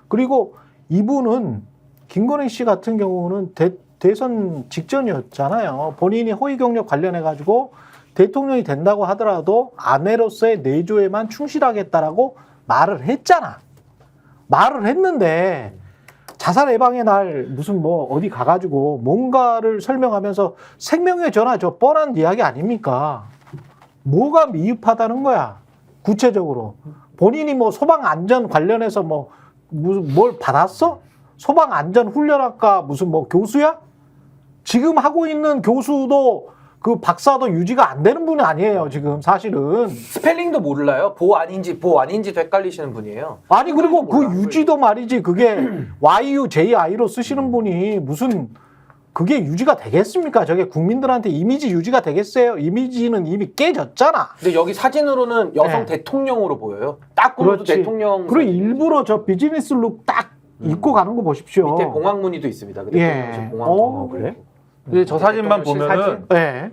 그리고 이분은 김건희 씨 같은 경우는 대선 직전이었잖아요. 본인이 허위 경력 관련해 가지고 대통령이 된다고 하더라도 아내로서의 내조에만 충실하겠다라고 말을 했잖아. 말을 했는데 자살 예방의 날 무슨 뭐 어디 가가지고 뭔가를 설명하면서 생명의 전화 저 뻔한 이야기 아닙니까? 뭐가 미흡하다는 거야? 구체적으로 본인이 뭐 소방 안전 관련해서 뭐 무슨 뭘 받았어? 소방 안전 훈련학과 무슨 뭐 교수야? 지금 하고 있는 교수도 그 박사도 유지가 안 되는 분이 아니에요. 지금 사실은 스펠링도 몰라요. 보 아닌지도 헷갈리시는 분이에요. 아니 그리고 그 몰라. 유지도 말이지 그게 YUJI로 쓰시는 분이 무슨 그게 유지가 되겠습니까? 저게 국민들한테 이미지 유지가 되겠어요? 이미지는 이미 깨졌잖아. 근데 여기 사진으로는 여성 네. 대통령으로 보여요. 딱 보면 대통령. 그리고 일부러 저 비즈니스 룩 딱 입고 가는 거 보십시오. 밑에 봉황 무늬도 있습니다. 그 예. 대통령실 봉황. 그래? 근데 저 사진만 대통령실 보면은 사진? 네.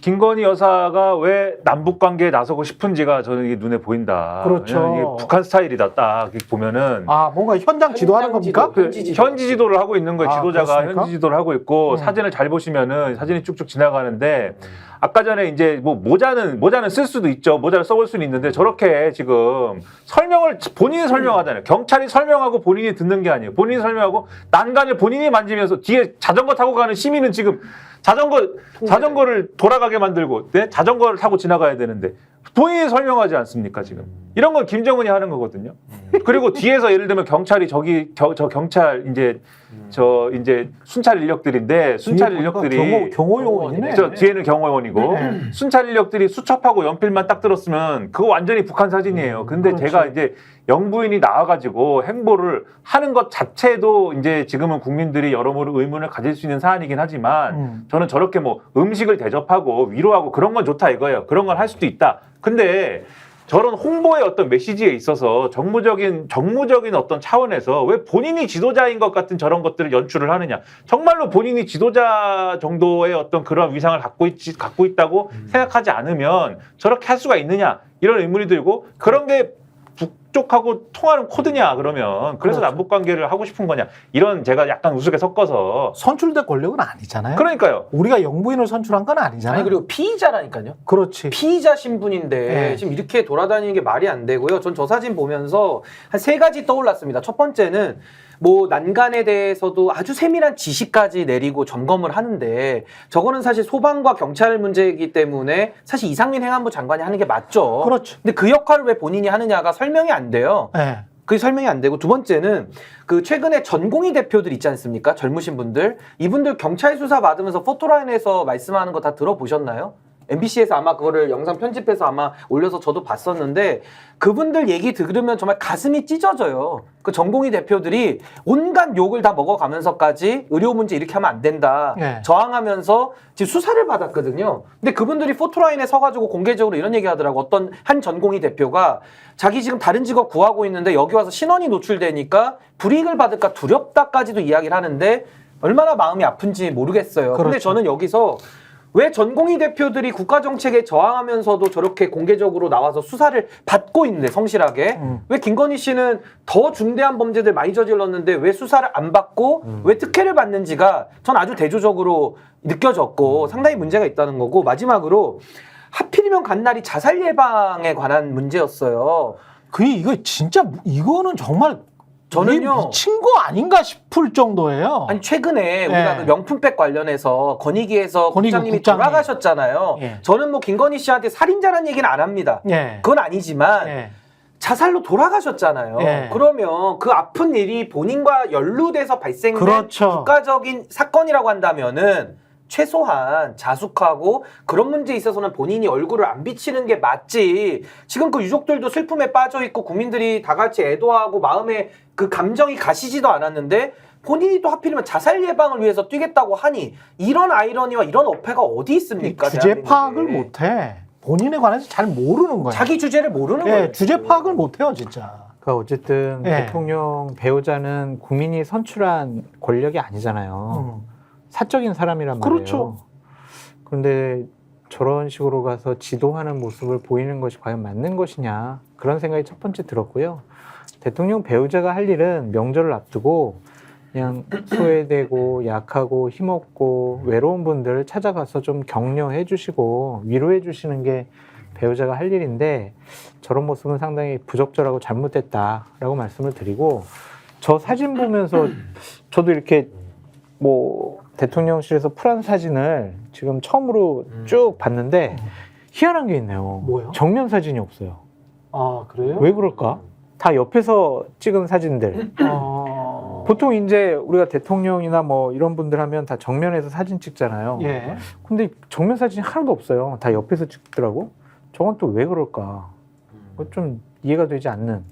김건희 여사가 왜 남북 관계에 나서고 싶은지가 저는 이게 눈에 보인다. 그렇죠. 왜냐면 이게 북한 스타일이다. 딱 이렇게 보면은 아 뭔가 현장 지도하는 겁니까? 그 현지 지도. 현지 지도를 하고 있는 거예요. 아, 지도자가 그렇습니까? 현지 지도를 하고 있고 사진을 잘 보시면은 사진이 쭉쭉 지나가는데 아까 전에 이제 뭐 모자는 쓸 수도 있죠. 모자를 써볼 수는 있는데 저렇게 지금 설명을 본인이 설명하잖아요. 경찰이 설명하고 본인이 듣는 게 아니에요. 본인이 설명하고 난간을 본인이 만지면서 뒤에 자전거 타고 가는 시민은 지금 자전거를 돌아가게 만들고 네? 자전거를 타고 지나가야 되는데 본인이 설명하지 않습니까 지금? 이런 건 김정은이 하는 거거든요. 그리고 뒤에서 예를 들면 경찰이 저 경찰 이제 순찰 인력들인데 순찰 인력들이 경호 요원이네. 저 뒤에는 경호원이고 네. 순찰 인력들이 수첩하고 연필만 딱 들었으면 그거 완전히 북한 사진이에요. 근데 그렇죠. 제가 이제 영부인이 나와가지고 행보를 하는 것 자체도 이제 지금은 국민들이 여러모로 의문을 가질 수 있는 사안이긴 하지만 저는 저렇게 뭐 음식을 대접하고 위로하고 그런 건 좋다 이거예요. 그런 건 할 수도 있다. 근데 저런 홍보의 어떤 메시지에 있어서 정무적인 어떤 차원에서 왜 본인이 지도자인 것 같은 저런 것들을 연출을 하느냐. 정말로 본인이 지도자 정도의 어떤 그런 위상을 갖고 있다고 생각하지 않으면 저렇게 할 수가 있느냐. 이런 의문이 들고 그런 게 북쪽하고 통하는 코드냐 그러면 그래서 그렇죠. 남북 관계를 하고 싶은 거냐. 이런 제가 약간 우습게 섞어서 선출된 권력은 아니잖아요. 그러니까요. 우리가 영부인을 선출한 건 아니잖아요. 아니 그리고 피의자라니까요. 그렇지. 피의자 신분인데 네. 지금 이렇게 돌아다니는 게 말이 안 되고요. 전 저 사진 보면서 한 3가지 떠올랐습니다. 첫 번째는 뭐 난간에 대해서도 아주 세밀한 지시까지 내리고 점검을 하는데 저거는 사실 소방과 경찰 문제이기 때문에 사실 이상민 행안부 장관이 하는 게 맞죠. 그렇죠. 근데 그 역할을 왜 본인이 하느냐가 설명이 안 돼요. 네. 그게 설명이 안 되고 두 번째는 그 최근에 전공의 대표들 있지 않습니까? 젊으신 분들. 이분들 경찰 수사 받으면서 포토라인에서 말씀하는 거 다 들어보셨나요? MBC에서 아마 그거를 영상 편집해서 아마 올려서 저도 봤었는데 그분들 얘기 들으면 정말 가슴이 찢어져요. 그 전공의 대표들이 온갖 욕을 다 먹어가면서까지 의료 문제 이렇게 하면 안 된다. 네. 저항하면서 지금 수사를 받았거든요. 근데 그분들이 포토라인에 서가지고 공개적으로 이런 얘기 하더라고. 어떤 한 전공의 대표가 자기 지금 다른 직업 구하고 있는데 여기 와서 신원이 노출되니까 불이익을 받을까 두렵다까지도 이야기를 하는데 얼마나 마음이 아픈지 모르겠어요. 근데 그렇죠. 저는 여기서 왜 전공의 대표들이 국가정책에 저항하면서도 저렇게 공개적으로 나와서 수사를 받고 있는데 성실하게 왜 김건희 씨는 더 중대한 범죄들 많이 저질렀는데 왜 수사를 안 받고 왜 특혜를 받는지가 전 아주 대조적으로 느껴졌고 상당히 문제가 있다는 거고 마지막으로 하필이면 간 날이 자살 예방에 관한 문제였어요. 이거 진짜 이거는 정말 저는요. 이게 미친 거 아닌가 싶을 정도예요. 아니 최근에 우리가 그 명품백 관련해서 건희기에서 건희기 국장님이 국장님. 돌아가셨잖아요. 예. 저는 뭐 김건희 씨한테 살인자라는 얘기는 안 합니다. 예. 그건 아니지만 예. 자살로 돌아가셨잖아요. 예. 그러면 그 아픈 일이 본인과 연루돼서 발생된 그렇죠. 국가적인 사건이라고 한다면은 최소한 자숙하고 그런 문제에 있어서는 본인이 얼굴을 안 비치는 게 맞지. 지금 그 유족들도 슬픔에 빠져 있고 국민들이 다 같이 애도하고 마음에 그 감정이 가시지도 않았는데 본인이 또 하필이면 자살 예방을 위해서 뛰겠다고 하니 이런 아이러니와 이런 어폐가 어디 있습니까? 주제 파악을 대한민국에. 못해. 본인에 관해서 잘 모르는 거야. 자기 주제를 모르는 예, 거예요. 주제 파악을 못해요, 진짜. 그러니까 어쨌든 예. 대통령 배우자는 국민이 선출한 권력이 아니잖아요. 사적인 사람이란 말이에요. 그렇죠. 그런데 저런 식으로 가서 지도하는 모습을 보이는 것이 과연 맞는 것이냐 그런 생각이 첫 번째 들었고요. 대통령 배우자가 할 일은 명절을 앞두고 그냥 소외되고 약하고 힘없고 외로운 분들 찾아가서 좀 격려해 주시고 위로해 주시는 게 배우자가 할 일인데 저런 모습은 상당히 부적절하고 잘못됐다라고 말씀을 드리고 저 사진 보면서 저도 이렇게 뭐 대통령실에서 풀한 사진을 지금 처음으로 쭉 봤는데 희한한 게 있네요. 뭐요? 정면 사진이 없어요. 아 그래요? 왜 그럴까? 다 옆에서 찍은 사진들. 보통 이제 우리가 대통령이나 뭐 이런 분들 하면 다 정면에서 사진 찍잖아요. 예. 근데 정면 사진이 하나도 없어요. 다 옆에서 찍더라고. 저건 또 왜 그럴까? 그거 좀 이해가 되지 않는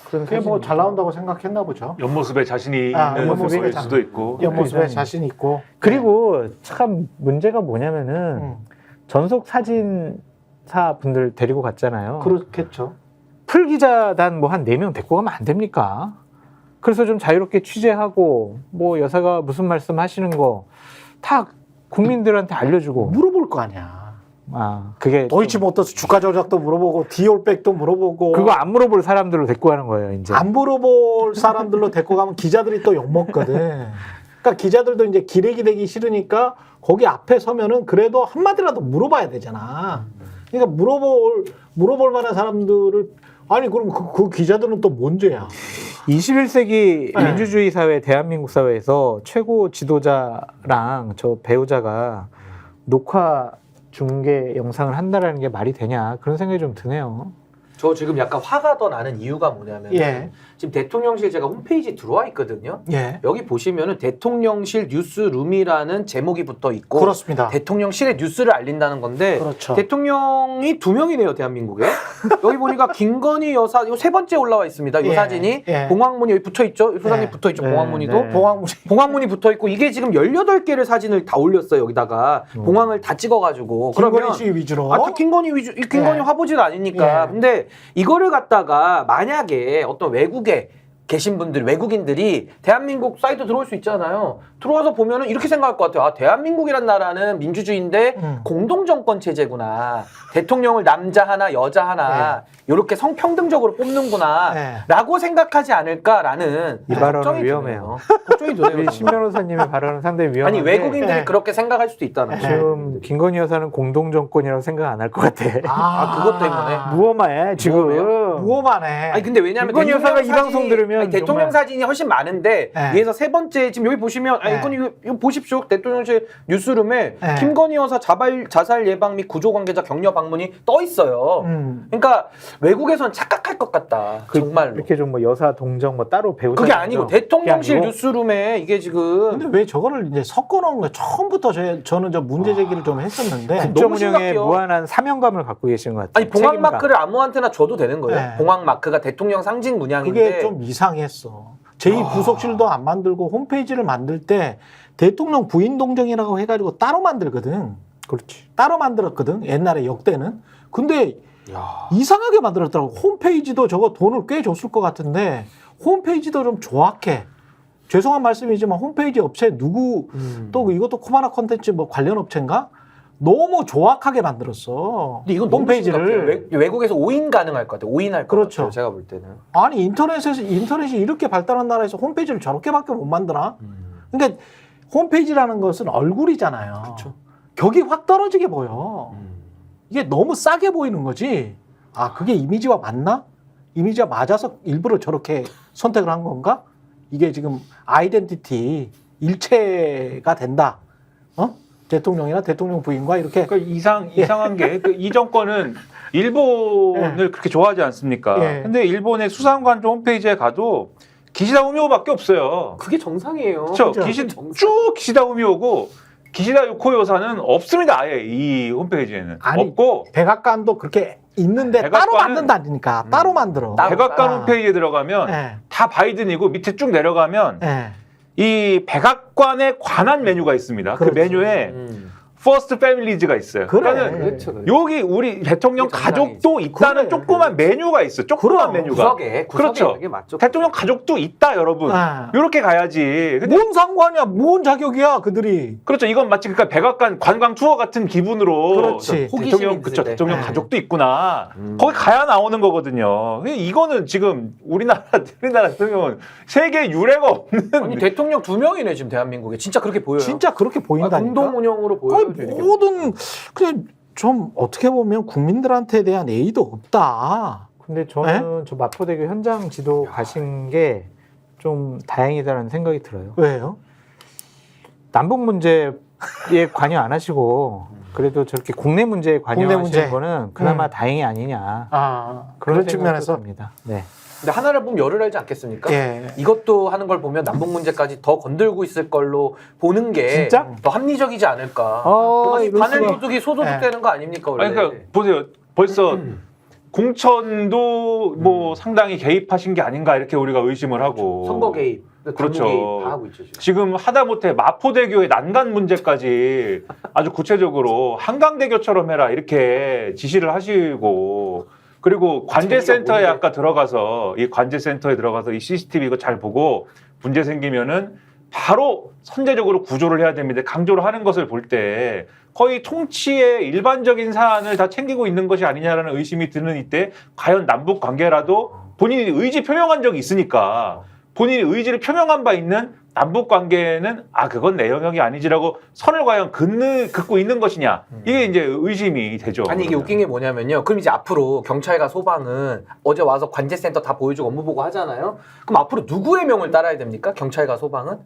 그런 그게 뭐 사진입니다. 잘 나온다고 생각했나 보죠. 옆모습에 자신이 아, 있는 옆모습에 모습일 자- 수도 있고. 옆모습에 이상해. 자신 있고. 그리고 참 문제가 뭐냐면은 음, 전속 사진사 분들 데리고 갔잖아요. 그렇겠죠. 풀 기자단 뭐 한 4명 데리고 가면 안 됩니까? 그래서 좀 자유롭게 취재하고 뭐 여사가 무슨 말씀 하시는 거 다 국민들한테 알려주고 물어볼 거 아니야. 아 그게 도이치모터스 주가 조작도 물어보고 디올백도 물어보고. 그거 안 물어볼 사람들로 데리고 가는 거예요 이제. 안 물어볼 사람들로 데리고 가면 기자들이 또 욕먹거든. 그러니까 기자들도 이제 기레기 되기 싫으니까 거기 앞에 서면은 그래도 한마디라도 물어봐야 되잖아. 그러니까 물어볼 만한 사람들을 아니 그럼 그 기자들은 또 뭔 죄야? 21세기 네. 민주주의 사회 대한민국 사회에서 최고 지도자랑 저 배우자가 녹화 중계 영상을 한다라는 게 말이 되냐 그런 생각이 좀 드네요. 저 지금 약간 화가 더 나는 이유가 뭐냐면 예. 지금 대통령실 제가 홈페이지 들어와 있거든요. 예. 여기 보시면은 대통령실 뉴스룸이라는 제목이 붙어 있고 그렇습니다. 대통령실의 뉴스를 알린다는 건데 그렇죠. 대통령이 2명이네요 대한민국에. 여기 보니까 김건희 여사 이거 3번째 올라와 있습니다. 이 예, 사진이 예. 봉황문이 여기 붙어 있죠. 소장님 예. 붙어 있죠. 네, 봉황문이도. 네. 봉황문이 봉황문이 붙어 있고 이게 지금 18개를 사진을 다 올렸어요 여기다가 봉황을 다 찍어가지고 김건희 씨 위주로. 아, 김건희 위주, 이 김건희 예. 화보질 아니니까. 예. 근데 이거를 갖다가 만약에 어떤 외국에 계신 분들, 외국인들이 대한민국 사이트 들어올 수 있잖아요. 들어와서 보면은 이렇게 생각할 것 같아요. 아, 대한민국이란 나라는 민주주의인데 공동정권 체제구나. 대통령을 남자 하나, 여자 하나, 이렇게 성평등적으로 뽑는구나. 예. 라고 생각하지 않을까라는 이 발언은 걱정이 위험해요. 드네요. 걱정이 드네요. 우리 신 변호사님의 발언은 상당히 위험한데 아니, 외국인들이 예. 그렇게 생각할 수도 있다는 거죠. 지금 김건희 여사는 공동정권이라고 생각 안 할 것 같아. 아, 그것 때문에. 무엄해 지금. 무엄하네. 아니 근데 왜냐하면 김건희 대통령 여사가 이 방송 들으면 아니, 대통령 정말- 사진이 훨씬 많은데 네. 위에서 3번째 지금 여기 보시면 아니 네. 이거 보십시오 대통령실 뉴스룸에 네. 김건희 여사 자살 예방 및 구조 관계자 격려 방문이 떠 있어요. 음. 그러니까 외국에선 착각할 것 같다 정말로. 이렇게 좀 뭐 여사 동정 뭐 따로 배우자. 그게 아니고 대통령실 아니고. 뉴스룸에 이게 지금 근데 왜 저거를 이제 섞어놓은 거야? 처음부터 저는 저 문제 제기를 좀 했었는데. 너무 국정 운영에 심각해요. 무한한 사명감을 갖고 계신 것 같아요. 아니 봉황 책임감. 마크를 아무한테나 줘도 되는 거예요. 네. 봉황 마크가 대통령 상징 문양인데 그게 좀 이상했어. 제2부속실도 안 만들고 홈페이지를 만들 때 대통령 부인 동정이라고 해가지고 따로 만들거든. 그렇지. 따로 만들었거든. 옛날에 역대는. 근데 이상하게 만들었더라고. 홈페이지도 저거 돈을 꽤 줬을 것 같은데 홈페이지도 좀 조악해. 죄송한 말씀이지만 홈페이지 업체 누구 또 이것도 코바나 콘텐츠 뭐 관련 업체인가? 너무 조악하게 만들었어. 근데 이건 너무 홈페이지를. 심각해요. 외국에서 오인 가능할 것 같아요. 오인할 것 그렇죠. 같아요. 제가 볼 때는. 아니 인터넷이 이렇게 발달한 나라에서 홈페이지를 저렇게밖에 못 만드나? 그러니까 홈페이지라는 것은 얼굴이잖아요. 그렇죠. 격이 확 떨어지게 보여. 이게 너무 싸게 보이는 거지. 아 그게 이미지와 맞나? 이미지와 맞아서 일부러 저렇게 선택을 한 건가? 이게 지금 아이덴티티 일체가 된다. 어? 대통령이나 대통령 부인과 이렇게 그러니까 이상한 게 이 정권은 일본을 그렇게 좋아하지 않습니까? 예. 근데 일본의 수상관조 홈페이지에 가도 기시다 후미오밖에 없어요. 그게 정상이에요. 그렇죠. 진짜. 쭉 기시다 후미오고 기시다 요코 여사는 없습니다. 아예 이 홈페이지에는 아니, 없고 백악관도 그렇게 있는데 따로 백악관은- 만든다니까. 따로 만들어. 따로. 백악관 아. 홈페이지에 들어가면 예. 다 바이든이고 밑에 쭉 내려가면 예. 이 백악관에 관한 메뉴가 있습니다. 그 그렇지. 메뉴에 퍼스트 패밀리즈가 있어요. 그래. 그러니까는 그렇죠. 여기 우리 대통령 그게 가족도 있다는 그래. 조그만 메뉴가 있어. 조그만 메뉴가. 구석에 그렇죠. 있는 게 맞죠. 대통령 가족도 있다, 여러분. 아. 이렇게 가야지. 근데 뭔 상관이야? 뭔 자격이야, 그들이? 그렇죠. 이건 마치 그러니까 백악관 관광 투어 같은 기분으로 그렇지. 대통령 호기심이 그렇죠. 있을 때. 대통령 네. 가족도 있구나. 거기 가야 나오는 거거든요. 이거는 지금 우리나라 대통령은 세계 유례가 없는 아니 대통령 2명이네 지금 대한민국에. 진짜 그렇게 보여요. 진짜 그렇게 보인다니까. 공동 운영으로 보여요. 아니, 모든 그냥 좀 어떻게 보면 국민들한테 대한 예의도 없다. 근데 저는 저 마포대교 현장 지도 가신 게 좀 다행이다라는 생각이 들어요. 왜요? 남북 문제에 관여 안 하시고 그래도 저렇게 국내 문제에 국내 관여하시는 문제. 거는 그나마 다행이 아니냐. 아, 그런 그런 측면에서. 듭니다. 네. 근데 하나를 보면 열을 알지 않겠습니까? 예. 이것도 하는 걸 보면 남북 문제까지 더 건들고 있을 걸로 보는 게 진짜? 더 합리적이지 않을까. 이럴 바늘 수가. 도둑이 소도둑 네. 되는 거 아닙니까 원래? 아니 그러니까 보세요. 벌써 공천도 뭐 상당히 개입하신 게 아닌가 이렇게 우리가 의심을 하고 선거 개입, 그렇죠. 당무 개입 다 하고 있죠 지금. 지금 하다못해 마포대교의 난간 문제까지 아주 구체적으로 한강대교처럼 해라 이렇게 지시를 하시고 그리고 관제센터에 뭔데? 아까 들어가서 이 관제센터에 들어가서 이 CCTV 이거 잘 보고 문제 생기면은 바로 선제적으로 구조를 해야 됩니다. 강조를 하는 것을 볼 때 거의 통치의 일반적인 사안을 다 챙기고 있는 것이 아니냐라는 의심이 드는 이때 과연 남북 관계라도 본인이 의지 표명한 적이 있으니까 본인이 의지를 표명한 바 있는 남북 관계는 그건 내 영역이 아니지라고 선을 과연 긋고 있는 것이냐 이게 이제 의심이 되죠. 아니 이게 웃긴 게 뭐냐면요. 그럼 이제 앞으로 경찰과 소방은 어제 와서 관제센터 다 보여주고 업무 보고 하잖아요. 그럼 앞으로 누구의 명을 따라야 됩니까? 경찰과 소방은?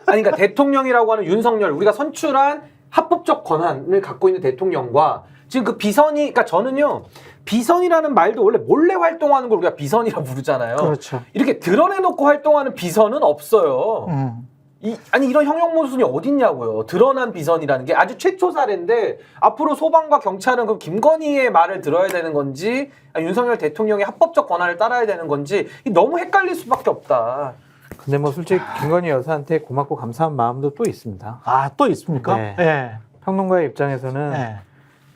아니 그러니까 대통령이라고 하는 윤석열 우리가 선출한 합법적 권한을 갖고 있는 대통령과 지금 그 비선이 그러니까 저는요. 비선이라는 말도 원래 몰래 활동하는 걸 우리가 비선이라 부르잖아요. 그렇죠. 이렇게 드러내놓고 활동하는 비선은 없어요. 아니 이런 형용 모순이 어딨냐고요. 드러난 비선이라는 게 아주 최초 사례인데 앞으로 소방과 경찰은 그럼 김건희의 말을 들어야 되는 건지 윤석열 대통령의 합법적 권한을 따라야 되는 건지 너무 헷갈릴 수밖에 없다. 근데 뭐 솔직히 김건희 여사한테 고맙고 감사한 마음도 또 있습니다. 또 있습니까? 네. 예. 평론가의 입장에서는 예.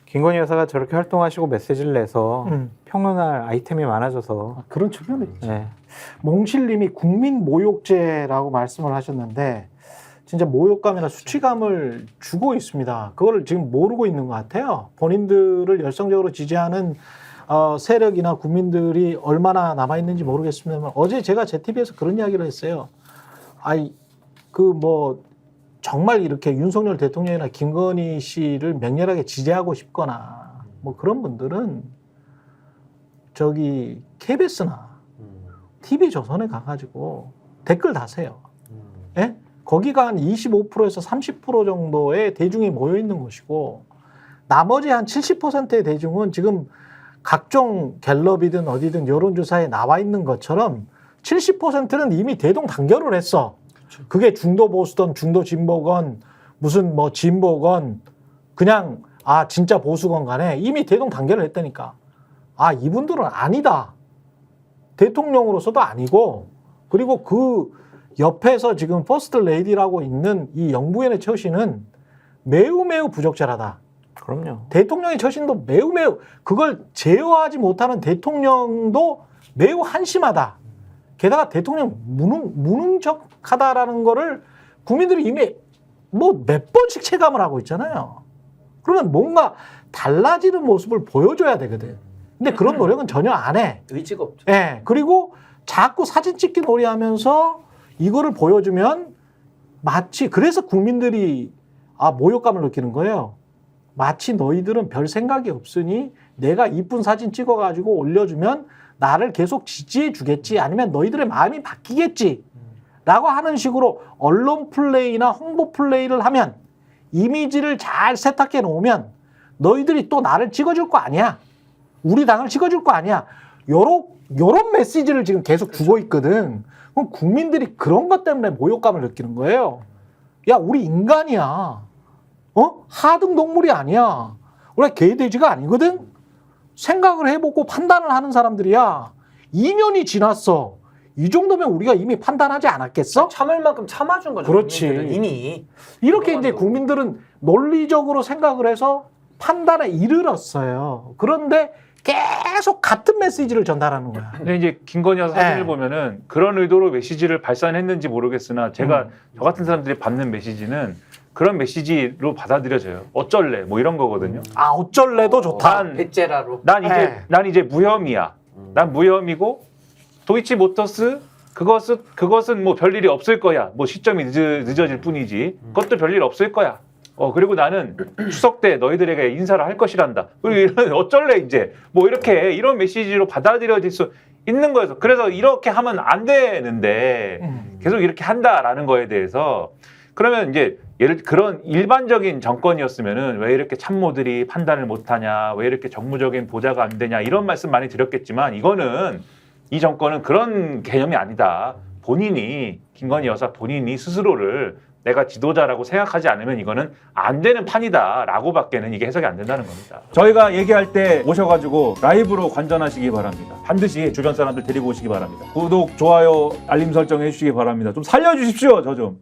김건희 여사가 저렇게 활동하시고 메시지를 내서 음. 평론할 아이템이 많아져서 그런 측면이 있죠. 네. 몽실님이 국민 모욕죄라고 말씀을 하셨는데 진짜 모욕감이나 수치감을 주고 있습니다. 그걸 지금 모르고 있는 것 같아요. 본인들을 열성적으로 지지하는 세력이나 국민들이 얼마나 남아있는지 모르겠습니다만 어제 제가 JTBC에서 그런 이야기를 했어요. 정말 이렇게 윤석열 대통령이나 김건희 씨를 맹렬하게 지지하고 싶거나 뭐 그런 분들은 저기 KBS나 TV조선에 가가지고 댓글 다세요. 예? 거기가 한 25%에서 30% 정도의 대중이 모여 있는 곳이고 나머지 한 70%의 대중은 지금 각종 갤럽이든 어디든 여론조사에 나와 있는 것처럼 70%는 이미 대동단결을 했어. 그게 중도 보수든 중도 진보건 무슨 뭐 진보건 그냥 진짜 보수건 간에 이미 대동단결을 했다니까. 이분들은 아니다. 대통령으로서도 아니고 그리고 그 옆에서 지금 퍼스트 레이디라고 있는 이 영부인의 처신은 매우 부적절하다. 그럼요. 대통령의 처신도 매우 그걸 제어하지 못하는 대통령도 매우 한심하다. 게다가 대통령 무능적하다라는 거를 국민들이 이미 뭐 몇 번씩 체감을 하고 있잖아요. 그러면 뭔가 달라지는 모습을 보여줘야 되거든. 근데 그런 노력은 전혀 안 해. 의지가 없죠. 예. 그리고 자꾸 사진 찍기 놀이하면서 이거를 보여주면 마치 그래서 국민들이 모욕감을 느끼는 거예요. 마치 너희들은 별 생각이 없으니 내가 이쁜 사진 찍어가지고 올려주면 나를 계속 지지해 주겠지 아니면 너희들의 마음이 바뀌겠지 라고 하는 식으로 언론 플레이나 홍보 플레이를 하면 이미지를 잘 세탁해 놓으면 너희들이 또 나를 찍어줄 거 아니야. 우리 당을 찍어줄 거 아니야. 요런 메시지를 지금 계속 주고 있거든. 그럼 국민들이 그런 것 때문에 모욕감을 느끼는 거예요. 야, 우리 인간이야. 하등 동물이 아니야. 우리가 개돼지가 아니거든. 생각을 해보고 판단을 하는 사람들이야. 2년이 지났어. 이 정도면 우리가 이미 판단하지 않았겠어? 참을 만큼 참아준 거죠. 그렇지. 국민들은 이미. 이렇게 이제 국민들은 논리적으로 생각을 해서 판단에 이르렀어요. 그런데 계속 같은 메시지를 전달하는 거야. 근데 이제 김건희 여사 사진을 네. 보면은 그런 의도로 메시지를 발산했는지 모르겠으나 제가 저 같은 사람들이 받는 메시지는 그런 메시지로 받아들여져요. 어쩔래 뭐 이런 거거든요. 아, 어쩔래도 좋다. 배째라로. 네. 난 이제 무혐의야. 난 무혐의고 도이치모터스 그것은 뭐 별일이 없을 거야. 뭐 시점이 늦어질 뿐이지. 그것도 별일 없을 거야. 그리고 나는 추석 때 너희들에게 인사를 할 것이란다. 그리고 이런 어쩔래 이제 뭐 이렇게 이런 메시지로 받아들여질 수 있는 거여서 그래서 이렇게 하면 안 되는데 계속 이렇게 한다라는 거에 대해서 그러면 이제 그런 일반적인 정권이었으면은 왜 이렇게 참모들이 판단을 못하냐, 왜 이렇게 정무적인 보좌가 안 되냐 이런 말씀 많이 드렸겠지만 이 정권은 그런 개념이 아니다. 김건희 여사 본인이 스스로를 내가 지도자라고 생각하지 않으면 이거는 안 되는 판이다라고밖에는 이게 해석이 안 된다는 겁니다. 저희가 얘기할 때 오셔가지고 라이브로 관전하시기 바랍니다. 반드시 주변 사람들 데리고 오시기 바랍니다. 구독, 좋아요, 알림 설정 해주시기 바랍니다. 좀 살려주십시오, 저 좀.